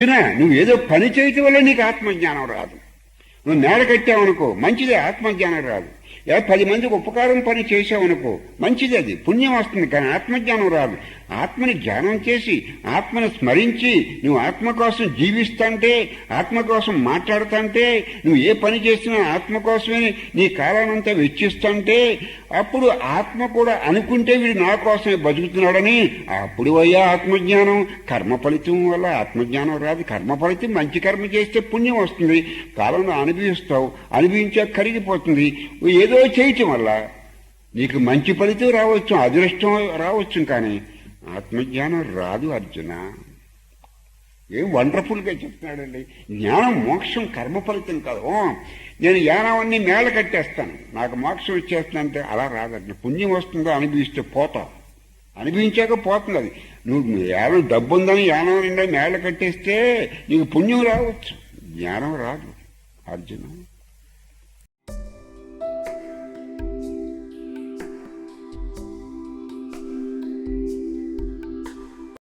నువ్వు ఏదో పని చేయటం వల్ల నీకు ఆత్మజ్ఞానం రాదు. నువ్వు మేడ కట్టావనుకో మంచిదే, ఆత్మజ్ఞానం రాదు. 10 మందికి ఉపకారం పని చేసావనుకో మంచిది, అది పుణ్యం వస్తుంది, కానీ ఆత్మజ్ఞానం రాదు. ఆత్మని ధ్యానం చేసి ఆత్మను స్మరించి నువ్వు ఆత్మ కోసం జీవిస్తాంటే, ఆత్మ కోసం మాట్లాడుతాంటే, నువ్వు ఏ పని చేసినా ఆత్మ కోసమే నీ కాలానంతా వెచ్చిస్తుంటే, అప్పుడు ఆత్మ కూడా అనుకుంటే వీడు నా కోసమే బతుకుతున్నాడని, అప్పుడు అయ్యా ఆత్మజ్ఞానం. కర్మ ఫలితం వల్ల ఆత్మజ్ఞానం రాదు. కర్మ ఫలితం మంచి కర్మ చేస్తే పుణ్యం వస్తుంది, కాలంలో అనుభవిస్తావు, అనుభవించాక కరిగిపోతుంది. ఏదో చేయటం వల్ల నీకు మంచి ఫలితం రావచ్చు, అదృష్టం రావచ్చు, కానీ ఆత్మజ్ఞానం రాదు అర్జున. ఏం వండర్ఫుల్గా చెప్తున్నాడండి. జ్ఞానం మోక్షం కర్మ ఫలితం కాదు. నేను జ్ఞానాన్ని మేళ కట్టేస్తాను నాకు మోక్షం వచ్చేస్తుందంటే అలా రాదండి. పుణ్యం వస్తుందో అనుభవిస్తే పోతావు, అనుభవించాక పోతుంది. అది నువ్వు యానం డబ్బు ఉందని యానం నిండా మేళ కట్టేస్తే నీకు పుణ్యం రావచ్చు, జ్ఞానం రాదు అర్జున.